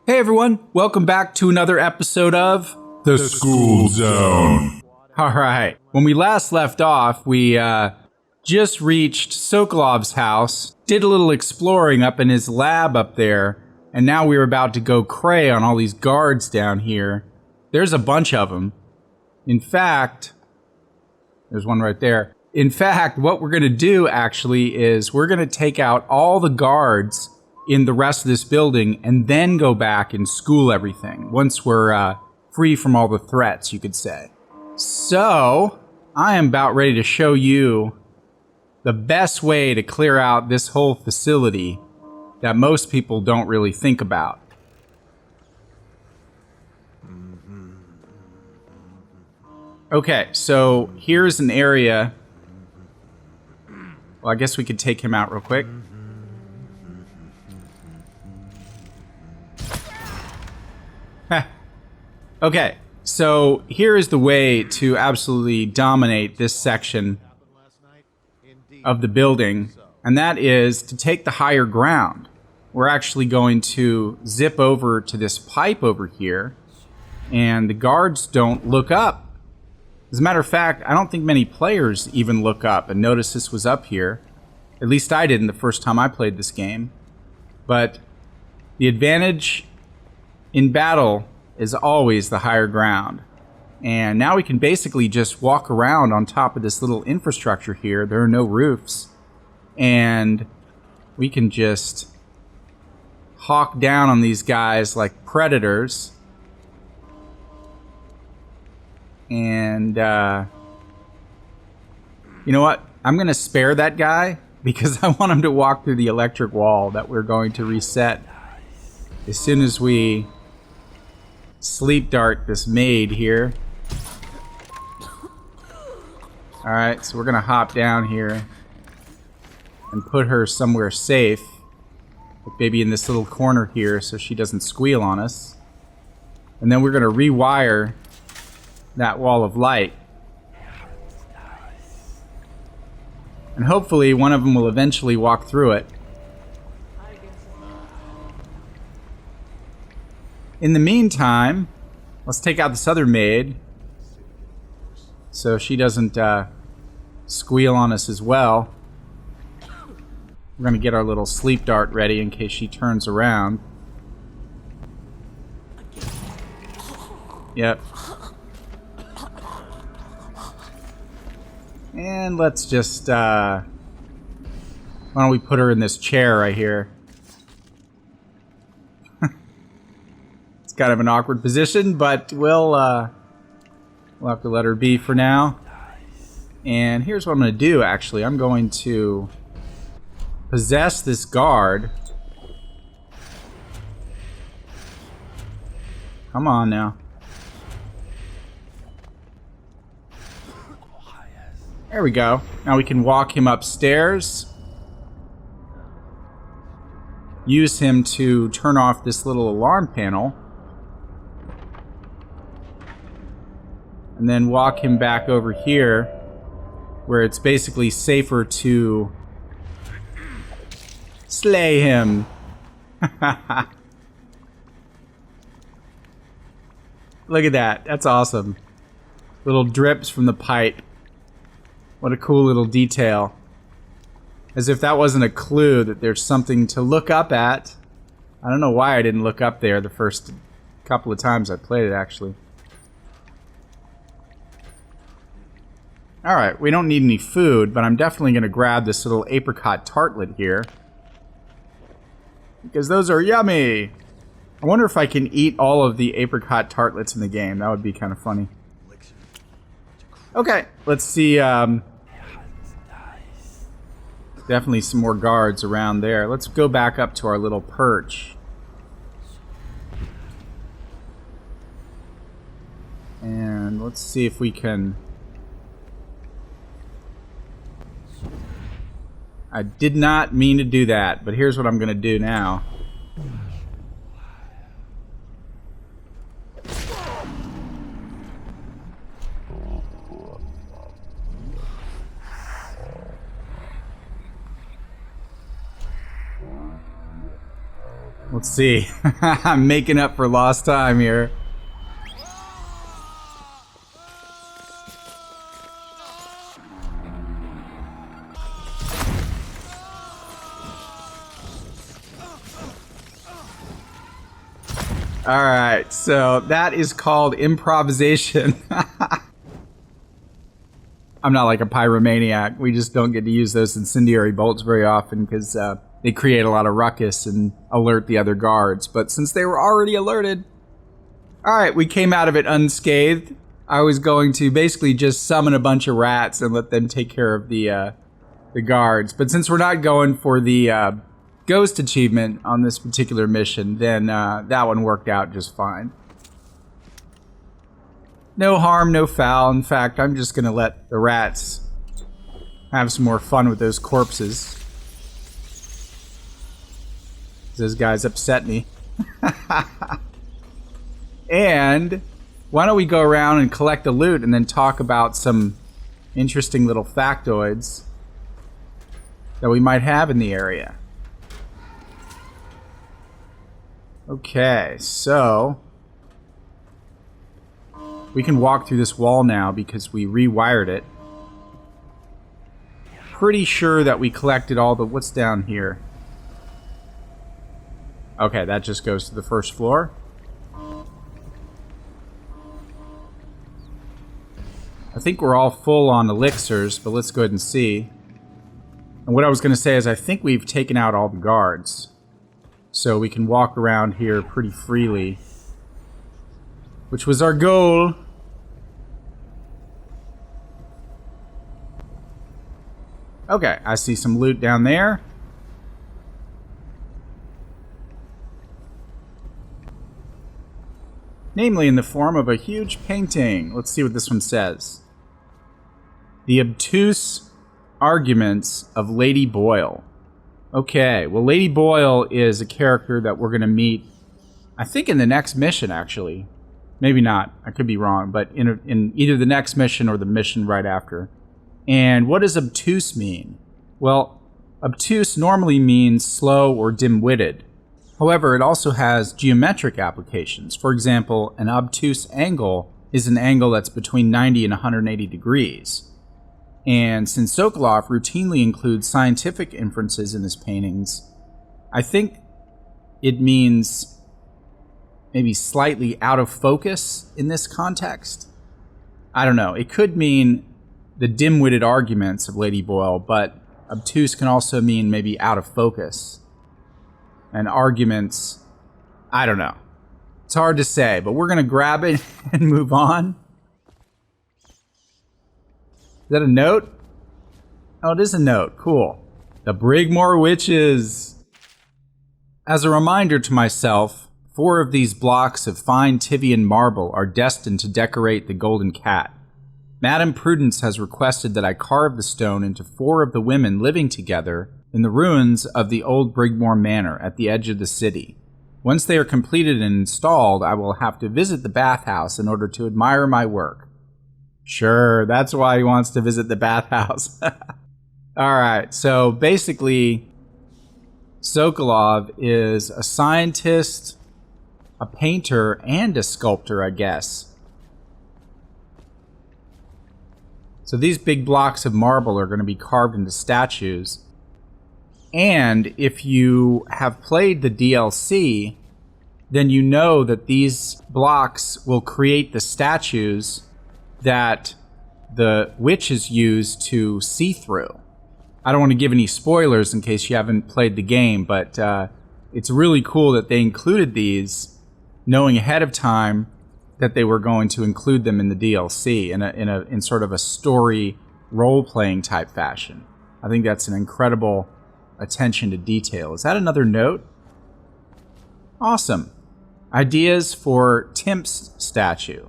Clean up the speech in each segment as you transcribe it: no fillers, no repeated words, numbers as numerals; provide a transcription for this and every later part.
Hey everyone, welcome back to another episode of The Skooled Zone. Alright, when we last left off, we just reached Sokolov's house, did a little exploring up in his lab up there, and now we're about to go cray on all these guards down here. There's a bunch of them. In fact, there's one right there. In fact, what we're going to do actually is we're going to take out all the guards in the rest of this building and then go back and school everything once we're free from all the threats, you could say. So, I am about ready to show you the best way to clear out this whole facility that most people don't really think about. Okay, so here's an area. Well, I guess we could take him out real quick. Okay, so here is the way to absolutely dominate this section of the building, and that is to take the higher ground. We're actually going to zip over to this pipe over here, and the guards don't look up. As a matter of fact, I don't think many players even look up and notice this was up here. At least I didn't the first time I played this game. But the advantage in battle is always the higher ground. And now we can basically just walk around on top of this little infrastructure here. There are no roofs. And we can just hawk down on these guys like predators. And, you know what? I'm going to spare that guy because I want him to walk through the electric wall that we're going to reset as soon as we sleep dart this maid here. Alright, so we're going to hop down here and put her somewhere safe. Like maybe in this little corner here so she doesn't squeal on us. And then we're going to rewire that wall of light. And hopefully one of them will eventually walk through it. In the meantime, let's take out this other maid so she doesn't squeal on us as well. We're going to get our little sleep dart ready in case she turns around. Yep. And let's just, why don't we put her in this chair right here? It's kind of an awkward position, but we'll have to let her be for now. And here's what I'm going to do, actually. I'm going to possess this guard. Come on now. There we go. Now we can walk him upstairs. Use him to turn off this little alarm panel. And then walk him back over here, where it's basically safer to slay him. Look at that. That's awesome. Little drips from the pipe. What a cool little detail. As if that wasn't a clue that there's something to look up at. I don't know why I didn't look up there the first couple of times I played it, actually. Alright, we don't need any food, but I'm definitely going to grab this little apricot tartlet here. Because those are yummy! I wonder if I can eat all of the apricot tartlets in the game. That would be kind of funny. Okay, let's see. Definitely some more guards around there. Let's go back up to our little perch. And let's see if we can... I did not mean to do that, but here's what I'm going to do now. We'll Let's see. I'm making up for lost time here. Alright, so that is called improvisation. I'm not like a pyromaniac. We just don't get to use those incendiary bolts very often because they create a lot of ruckus and alert the other guards. But since they were already alerted... Alright, we came out of it unscathed. I was going to basically just summon a bunch of rats and let them take care of the guards. But since we're not going for the... Ghost achievement on this particular mission, then that one worked out just fine. No harm, no foul. In fact, I'm just gonna let the rats have some more fun with those corpses. Those guys upset me. And why don't we go around and collect the loot and then talk about some interesting little factoids that we might have in the area. Okay, so we can walk through this wall now because we rewired it. Pretty sure that we collected all the... What's down here? Okay, that just goes to the first floor. I think we're all full on elixirs, but let's go ahead and see. And what I was going to say is I think we've taken out all the guards. So we can walk around here pretty freely. Which was our goal. Okay, I see some loot down there. Namely in the form of a huge painting. Let's see what this one says. The obtuse arguments of Lady Boyle. Okay, well, Lady Boyle is a character that we're going to meet, I think, in the next mission, actually. Maybe not. I could be wrong, but in either the next mission or the mission right after. And what does obtuse mean? Well, obtuse normally means slow or dim-witted. However, it also has geometric applications. For example, an obtuse angle is an angle that's between 90 and 180 degrees. And since Sokolov routinely includes scientific inferences in his paintings, I think it means maybe slightly out of focus in this context. I don't know. It could mean the dim-witted arguments of Lady Boyle, but obtuse can also mean maybe out of focus. And arguments, I don't know. It's hard to say, but we're going to grab it and move on. Is that a note? Oh, it is a note. Cool. The Brigmore Witches. As a reminder to myself, 4 of these blocks of fine Tivian marble are destined to decorate the Golden Cat. Madame Prudence has requested that I carve the stone into 4 of the women living together in the ruins of the old Brigmore Manor at the edge of the city. Once they are completed and installed, I will have to visit the bathhouse in order to admire my work. Sure, that's why he wants to visit the bathhouse. Alright, so basically, Sokolov is a scientist, a painter, and a sculptor, I guess. So these big blocks of marble are going to be carved into statues. And if you have played the DLC, then you know that these blocks will create the statues that the witches use to see through. I don't want to give any spoilers in case you haven't played the game, but it's really cool that they included these, knowing ahead of time that they were going to include them in the DLC in sort of a story role-playing type fashion. I think that's an incredible attention to detail. Is that another note? Awesome. Ideas for Timp's statue.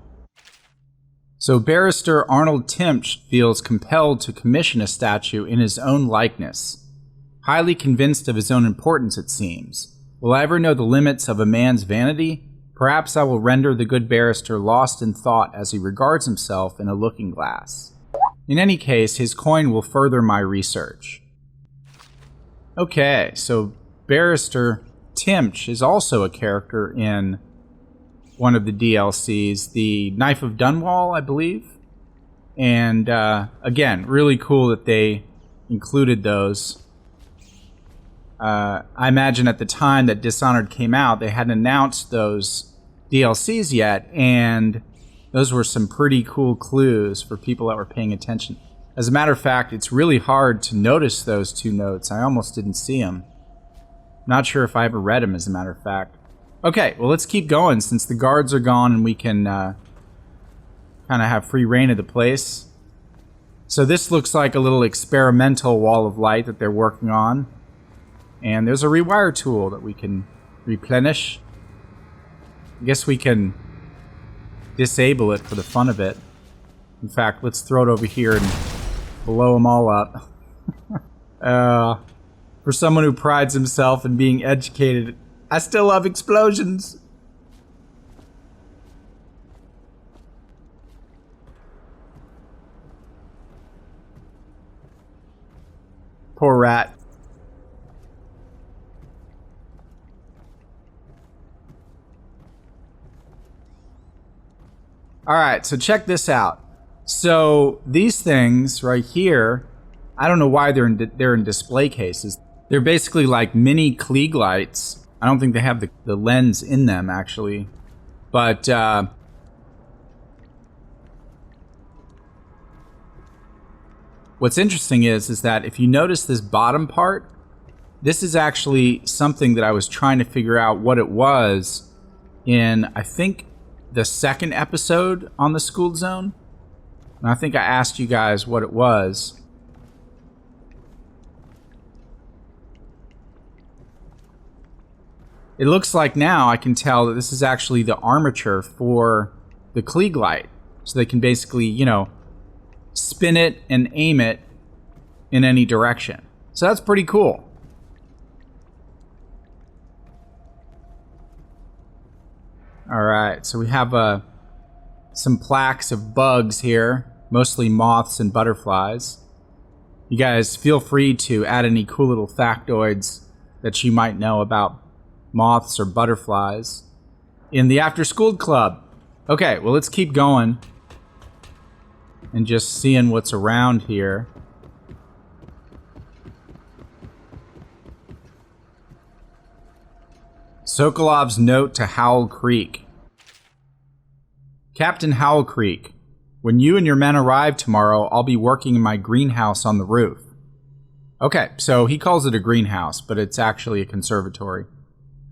So barrister Arnold Timpch feels compelled to commission a statue in his own likeness. Highly convinced of his own importance, it seems. Will I ever know the limits of a man's vanity? Perhaps I will render the good barrister lost in thought as he regards himself in a looking glass. In any case, his coin will further my research. Okay, so barrister Timch is also a character in one of the DLCs, the Knife of Dunwall, I believe. And again, really cool that they included those. I imagine at the time that Dishonored came out, they hadn't announced those DLCs yet, and those were some pretty cool clues for people that were paying attention. As a matter of fact, it's really hard to notice those two notes. I almost didn't see them. Not sure if I ever read them, as a matter of fact. Okay, well, let's keep going since the guards are gone and we can kind of have free reign of the place. So this looks like a little experimental wall of light that they're working on. And there's a rewire tool that we can replenish. I guess we can disable it for the fun of it. In fact, let's throw it over here and blow them all up. For someone who prides himself in being educated, I still love explosions. Poor rat. Alright, so check this out. So these things right here, I don't know why they're in display cases. They're basically like mini Klieg lights. I don't think they have the lens in them, actually. But what's interesting is that if you notice this bottom part, this is actually something that I was trying to figure out what it was in, I think, the second episode on the Skooled Zone. And I think I asked you guys what it was. It looks like now I can tell that this is actually the armature for the Klieg light. So they can basically, you know, spin it and aim it in any direction. So that's pretty cool. Alright, so we have some plaques of bugs here, mostly moths and butterflies. You guys feel free to add any cool little factoids that you might know about moths or butterflies in the After School Club. Okay, well, let's keep going and just seeing what's around here. Sokolov's note to Howl Creek. Captain Howl Creek, when you and your men arrive tomorrow, I'll be working in my greenhouse on the roof. Okay, so he calls it a greenhouse, but it's actually a conservatory.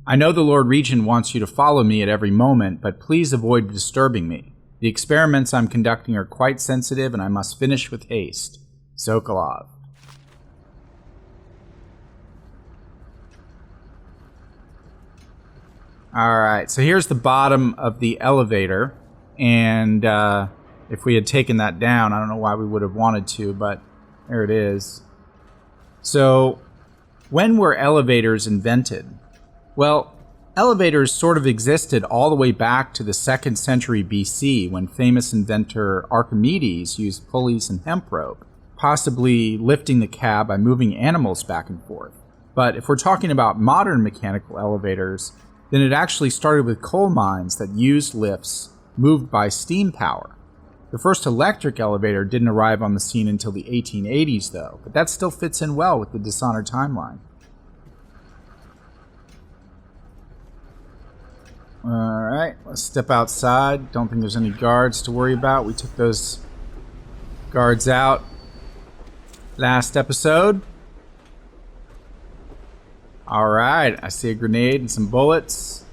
I know the Lord Regent wants you to follow me at every moment, but please avoid disturbing me. The experiments I'm conducting are quite sensitive, and I must finish with haste. Sokolov. Alright, so here's the bottom of the elevator, and if we had taken that down, I don't know why we would have wanted to, but there it is. So, when were elevators invented? Well, elevators sort of existed all the way back to the 2nd century BC, when famous inventor Archimedes used pulleys and hemp rope, possibly lifting the cab by moving animals back and forth. But if we're talking about modern mechanical elevators, then it actually started with coal mines that used lifts moved by steam power. The first electric elevator didn't arrive on the scene until the 1880s, though, but that still fits in well with the Dishonored timeline. Alright, let's step outside. Don't think there's any guards to worry about. We took those guards out last episode. Alright, I see a grenade and some bullets.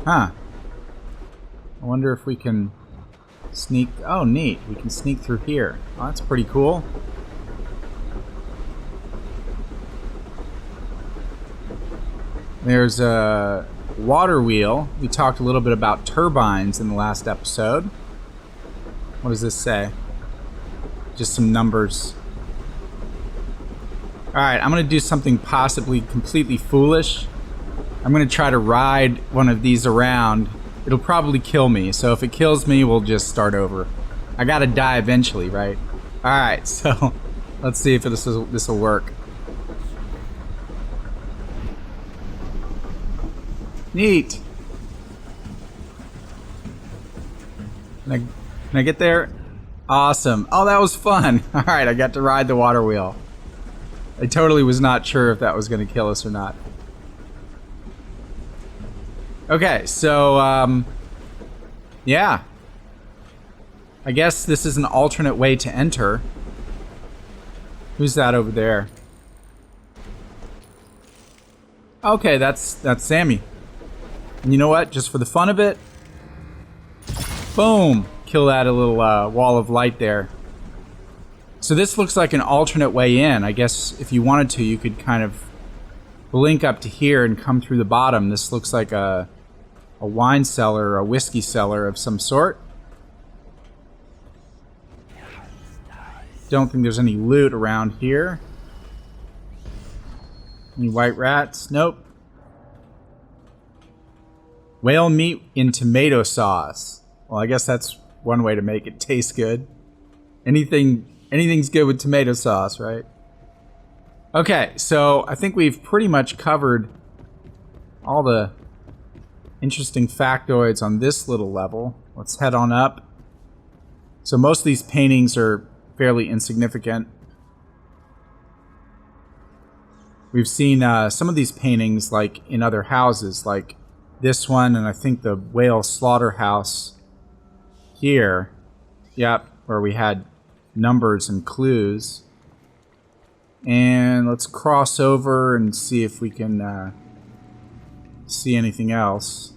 Huh. I wonder if we can sneak... Oh, neat. We can sneak through here. Oh, that's pretty cool. There's a water wheel. We talked a little bit about turbines in the last episode. What does this say? Just some numbers. Alright, I'm going to do something possibly completely foolish. I'm going to try to ride one of these around. It'll probably kill me, so if it kills me, we'll just start over. I gotta die eventually, right? Alright, so let's see if this will work. Neat. Can I get there? Awesome. Oh, that was fun. All right, I got to ride the water wheel. I totally was not sure if that was going to kill us or not. Okay, so, yeah. I guess this is an alternate way to enter. Who's that over there? Okay, that's Sammy. And you know what? Just for the fun of it, boom! Kill that a little wall of light there. So this looks like an alternate way in. I guess if you wanted to, you could kind of blink up to here and come through the bottom. This looks like a wine cellar, or a whiskey cellar of some sort. Don't think there's any loot around here. Any white rats? Nope. Whale meat in tomato sauce. Well, I guess that's one way to make it taste good. Anything's good with tomato sauce, right? Okay, so I think we've pretty much covered all the interesting factoids on this little level. Let's head on up. So most of these paintings are fairly insignificant. We've seen some of these paintings like in other houses, like this one, and I think the whale slaughterhouse here. Yep, where we had numbers and clues. And let's cross over and see if we can see anything else.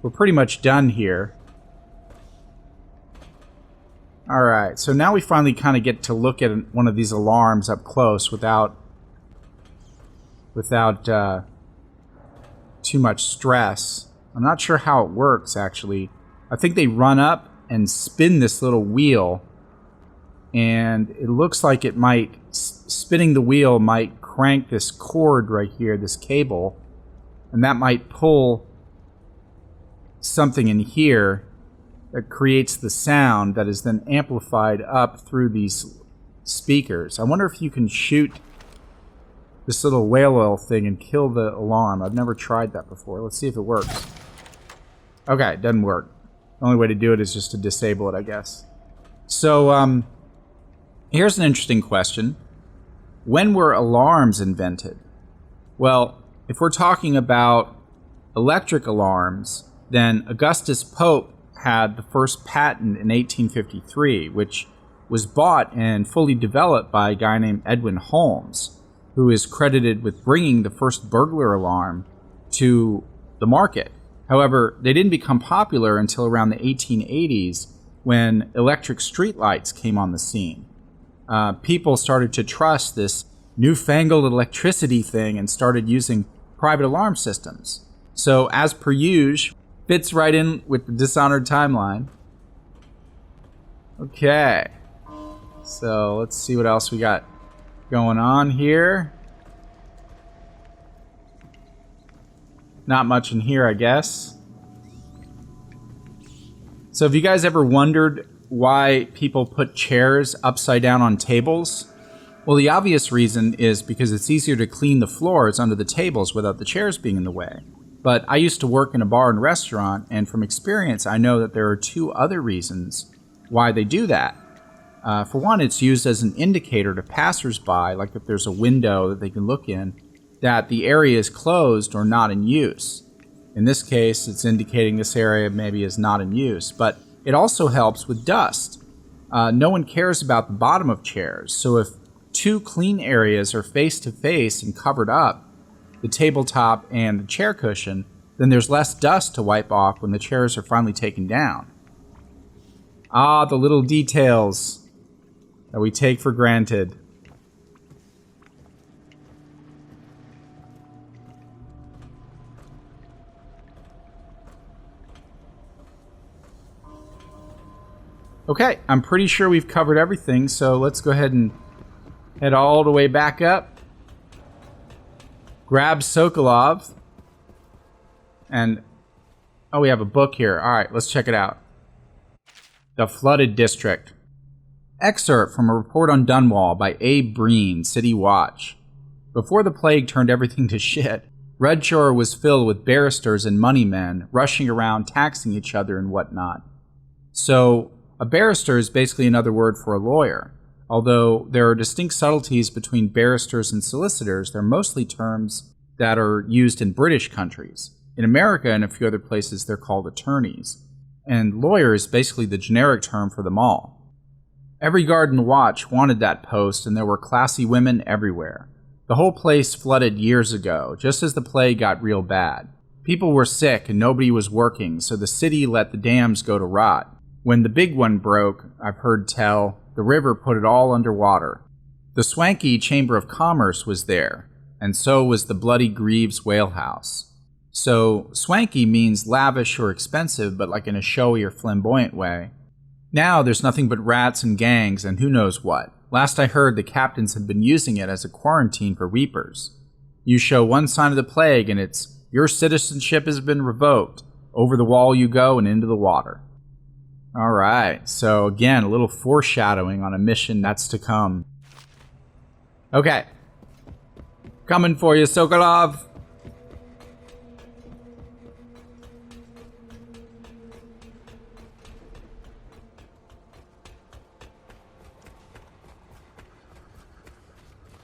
We're pretty much done here. Alright, so now we finally kind of get to look at one of these alarms up close without too much stress. I'm not sure how it works, actually. I think they run up and spin this little wheel, and it looks like it might, spinning the wheel might crank this cord right here, this cable, and that might pull something in here that creates the sound that is then amplified up through these speakers. I wonder if you can shoot this little whale oil thing and kill the alarm. I've never tried that before. Let's see if it works. Okay, it doesn't work. The only way to do it is just to disable it, I guess. So, here's an interesting question. When were alarms invented? Well, if we're talking about electric alarms, then Augustus Pope had the first patent in 1853, which was bought and fully developed by a guy named Edwin Holmes, who is credited with bringing the first burglar alarm to the market. However, they didn't become popular until around the 1880s when electric streetlights came on the scene. People started to trust this newfangled electricity thing and started using private alarm systems. So, as per usual, fits right in with the Dishonored timeline. Okay. So, let's see what else we got going on here. Not much in here, I guess. So, have you guys ever wondered why people put chairs upside down on tables? Well, the obvious reason is because it's easier to clean the floors under the tables without the chairs being in the way. But I used to work in a bar and restaurant, and from experience, I know that there are two other reasons why they do that. For one, it's used as an indicator to passersby, like if there's a window that they can look in, that the area is closed or not in use. In this case, it's indicating this area maybe is not in use, but it also helps with dust. No one cares about the bottom of chairs, so if two clean areas are face to face and covered up, the tabletop and the chair cushion, then there's less dust to wipe off when the chairs are finally taken down. Ah, the little details that we take for granted. Okay, I'm pretty sure we've covered everything, so let's go ahead and head all the way back up. Grab Sokolov. And, oh, we have a book here. Alright, let's check it out. The Flooded District. Excerpt from a report on Dunwall by Abe Breen, City Watch. Before the plague turned everything to shit, Red Shore was filled with barristers and money men rushing around taxing each other and whatnot. So a barrister is basically another word for a lawyer. Although there are distinct subtleties between barristers and solicitors, they're mostly terms that are used in British countries. In America and a few other places, they're called attorneys. And lawyer is basically the generic term for them all. Every garden watch wanted that post, and there were classy women everywhere. The whole place flooded years ago, just as the plague got real bad. People were sick and nobody was working, so the city let the dams go to rot. When the big one broke, I've heard tell, the river put it all underwater. The swanky Chamber of Commerce was there, and so was the Bloody Greaves Whalehouse. So swanky means lavish or expensive, but like in a showy or flamboyant way. Now there's nothing but rats and gangs and who knows what. Last I heard, the captains had been using it as a quarantine for reapers. You show one sign of the plague and it's, your citizenship has been revoked. Over the wall you go and into the water. Alright, so again, a little foreshadowing on a mission that's to come. Okay. Coming for you, Sokolov.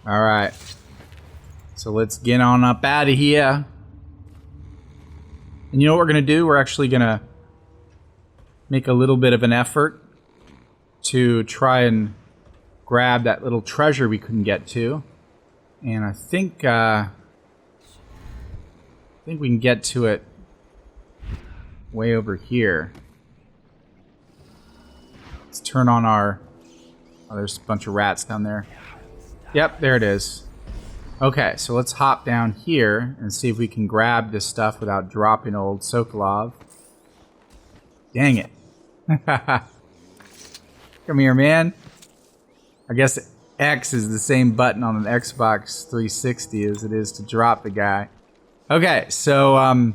Alright. So let's get on up out of here. And you know what we're going to do? We're actually going to make a little bit of an effort to try and grab that little treasure we couldn't get to. And I think we can get to it way over here. Let's turn on our... Oh, there's a bunch of rats down there. Yep, there it is. Okay, so let's hop down here and see if we can grab this stuff without dropping old Sokolov. Dang it. Come here, man. I guess X is the same button on an Xbox 360 as it is to drop the guy. Okay, so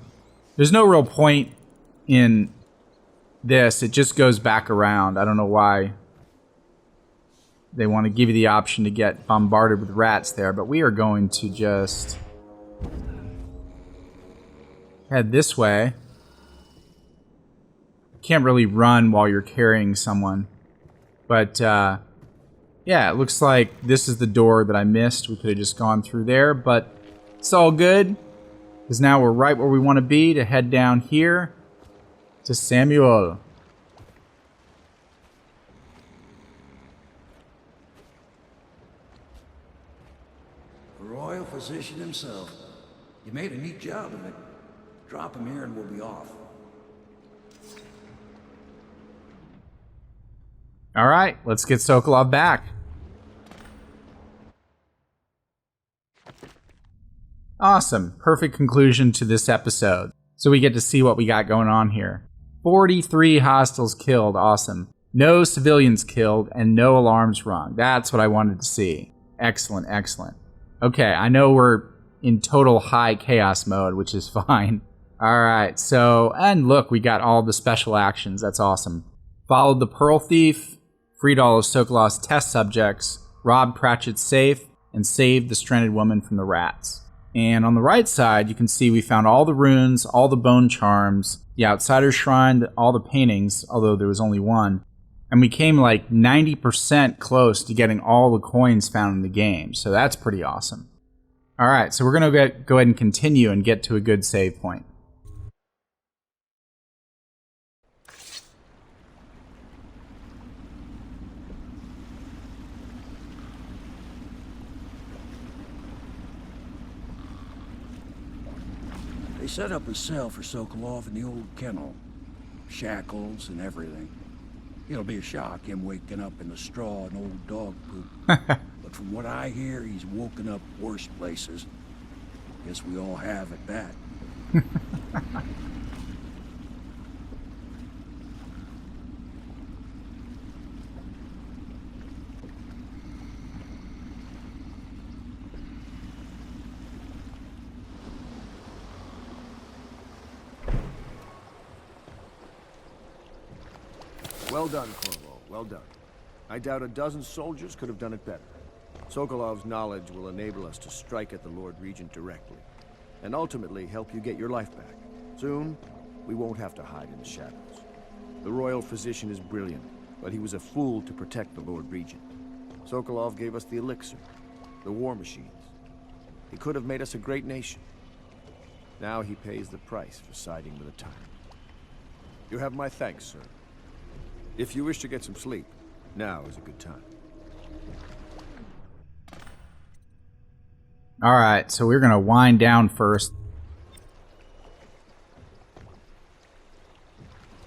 there's no real point in this. It just goes back around. I don't know why they want to give you the option to get bombarded with rats there, but we are going to just head this way. Can't really run while you're carrying someone, but yeah, it looks like this is the door that I missed. We could have just gone through there, but it's all good because now we're right where we want to be to head down here to Samuel. Royal physician himself. You made a neat job of it. Drop him here and we'll be off. All right, let's get Sokolov back. Awesome. Perfect conclusion to this episode. So we get to see what we got going on here. 43 hostiles killed. Awesome. No civilians killed and no alarms rung. That's what I wanted to see. Excellent, excellent. Okay, I know we're in total high chaos mode, which is fine. Alright, so, and look, we got all the special actions. That's awesome. Followed the Pearl Thief, freed all of Sokolov's test subjects, robbed Pratchett's safe, and saved the stranded woman from the rats. And on the right side, you can see we found all the runes, all the bone charms, the Outsider's Shrine, all the paintings, although there was only one. And we came like 90% close to getting all the coins found in the game. So that's pretty awesome. All right, so we're going to go ahead and continue and get to a good save point. They set up a cell for Sokolov in the old kennel. Shackles and everything. It'll be a shock, him waking up in the straw and old dog poop. But from what I hear, he's woken up worse places. Guess we all have at that. Well done, Corvo. Well done. I doubt a dozen soldiers could have done it better. Sokolov's knowledge will enable us to strike at the Lord Regent directly. and ultimately help you get your life back. Soon, we won't have to hide in the shadows. The royal physician is brilliant, but he was a fool to protect the Lord Regent. Sokolov gave us the elixir, the war machines. He could have made us a great nation. Now he pays the price for siding with a tyrant. You have my thanks, sir. If you wish to get some sleep, now is a good time. Alright, so we're going to wind down first.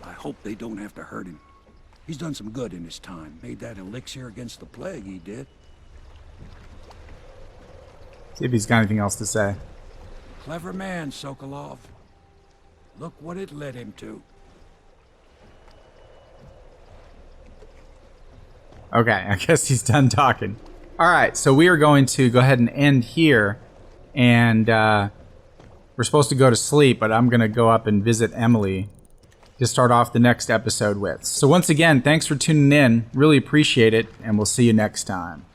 I hope they don't have to hurt him. He's done some good in his time. Made that elixir against the plague, he did. See if he's got anything else to say. Clever man, Sokolov. Look what it led him to. Okay, I guess he's done talking. Alright, so we are going to go ahead and end here. And we're supposed to go to sleep, but I'm going to go up and visit Emily to start off the next episode with. So once again, thanks for tuning in. Really appreciate it, and we'll see you next time.